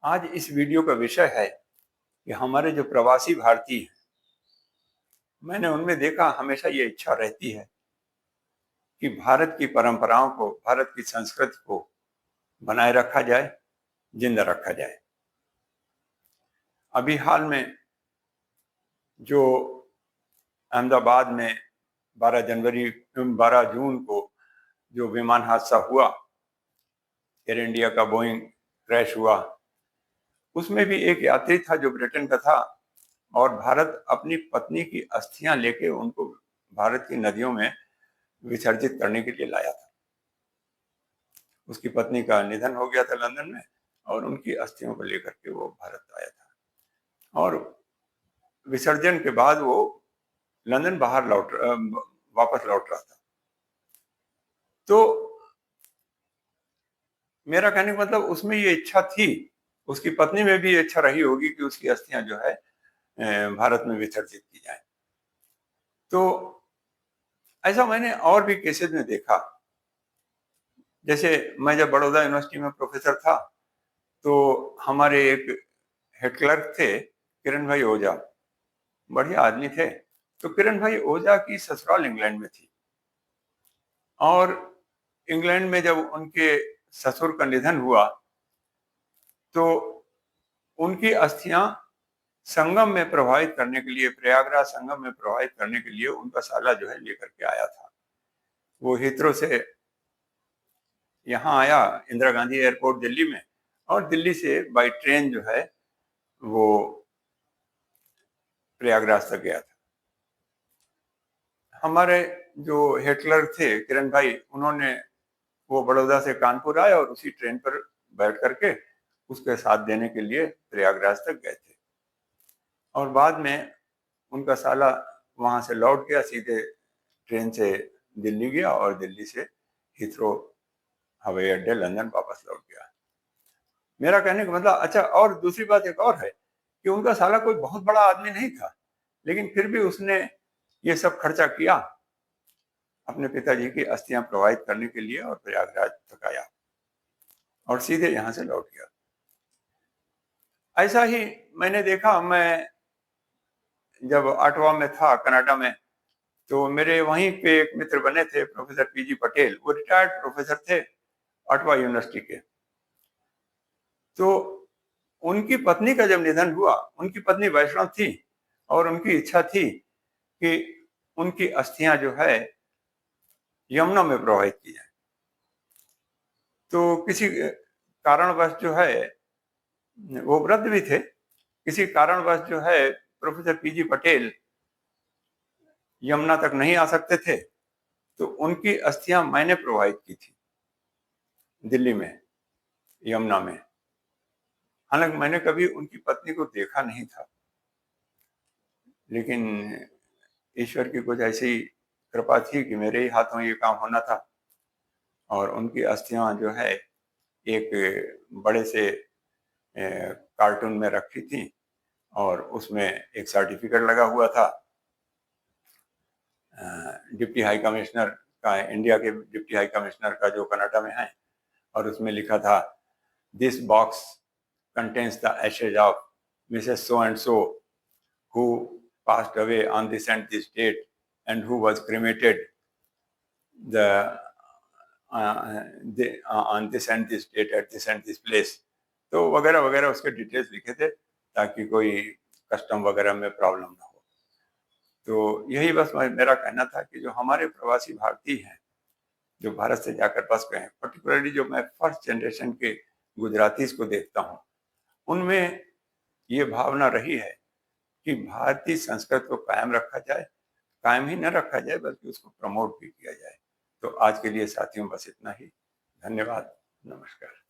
आज इस वीडियो का विषय है कि हमारे जो प्रवासी भारतीय हैं, मैंने उनमें देखा हमेशा ये इच्छा रहती है कि भारत की परंपराओं को, भारत की संस्कृति को बनाए रखा जाए, जिंदा रखा जाए। अभी हाल में जो अहमदाबाद में 12 जून को जो विमान हादसा हुआ, एयर इंडिया का बोइंग क्रैश हुआ, उसमें भी एक यात्री था जो ब्रिटेन का था और भारत अपनी पत्नी की अस्थियां लेके उनको भारत की नदियों में विसर्जित करने के लिए लाया था। उसकी पत्नी का निधन हो गया था लंदन में और उनकी अस्थियों को लेकर के वो भारत आया था और विसर्जन के बाद वो लंदन वापस लौट रहा था। तो मेरा कहने का मतलब उसमें ये इच्छा थी, उसकी पत्नी में भी ये इच्छा रही होगी कि उसकी अस्थियां जो है भारत में विसर्जित की जाए। तो ऐसा मैंने और भी केसेस में देखा। जैसे मैं जब बड़ौदा यूनिवर्सिटी में प्रोफेसर था तो हमारे एक हेड क्लर्क थे, किरण भाई ओझा, बढ़िया आदमी थे। तो किरण भाई ओझा की ससुराल इंग्लैंड में थी और इंग्लैंड में जब उनके ससुर का निधन हुआ तो उनकी अस्थियां संगम में प्रवाहित करने के लिए, प्रयागराज संगम में प्रवाहित करने के लिए उनका साला जो है लेकर के आया था। वो हिथ्रो से यहाँ आया, इंदिरा गांधी एयरपोर्ट दिल्ली में, और दिल्ली से बाई ट्रेन जो है वो प्रयागराज तक गया था। हमारे जो हेड क्लर्क थे किरण भाई, उन्होंने वो बड़ौदा से कानपुर आए और उसी ट्रेन पर बैठ करके उसके साथ देने के लिए प्रयागराज तक गए थे और बाद में उनका साला वहां से लौट गया, सीधे ट्रेन से दिल्ली गया और दिल्ली से हिथ्रो हवाई अड्डे लंदन वापस लौट गया। मेरा कहने का मतलब, अच्छा, और दूसरी बात एक और है कि उनका साला कोई बहुत बड़ा आदमी नहीं था, लेकिन फिर भी उसने ये सब खर्चा किया अपने पिताजी की अस्थियां प्रवाहित करने के लिए और प्रयागराज तक आया और सीधे यहां से लौट गया। ऐसा ही मैंने देखा, मैं जब ऑटवा में था कनाडा में, तो मेरे वहीं पे एक मित्र बने थे प्रोफेसर पीजी पटेल, वो रिटायर्ड प्रोफेसर थे ऑटवा यूनिवर्सिटी के। तो उनकी पत्नी का जब निधन हुआ, उनकी पत्नी वैष्णव थी और उनकी इच्छा थी कि उनकी अस्थियां जो है यमुना में प्रवाहित की जाए। तो किसी कारणवश जो है, वो वृद्ध भी थे, किसी कारणवश जो है प्रोफेसर पीजी पटेल यमुना तक नहीं आ सकते थे, तो उनकी अस्थियां मैंने प्रवाहित की थी दिल्ली में, यमुना में। हालांकि मैंने कभी उनकी पत्नी को देखा नहीं था, लेकिन ईश्वर की कुछ ऐसी कृपा थी कि मेरे ही हाथों ये काम होना था और उनकी अस्थियां जो है एक बड़े से कार्टून में रखी थी और उसमें एक सर्टिफिकेट लगा हुआ था डिप्टी हाई कमिश्नर का, इंडिया के डिप्टी हाई कमिश्नर का जो कनाडा में है, और उसमें लिखा था, this box contains the Ashes of Mrs so and so who passed away on this and this date and who was cremated the, on this and this date at this and this place। तो वगैरह वगैरह उसके details लिखे थे ताकि कोई custom वगैरह में प्रॉब्लम ना हो। तो यही बस मेरा कहना था कि जो हमारे प्रवासी भारतीय हैं जो भारत से जाकर बस गए हैं, पर्टिकुलरली जो मैं फर्स्ट जनरेशन के गुजरातीज को देखता हूँ, उनमें ये भावना रही है कि भारतीय संस्कृति को कायम रखा जाए, कायम ही न रखा जाए बल्कि उसको प्रमोट भी किया जाए। तो आज के लिए साथियों बस इतना ही। धन्यवाद, नमस्कार।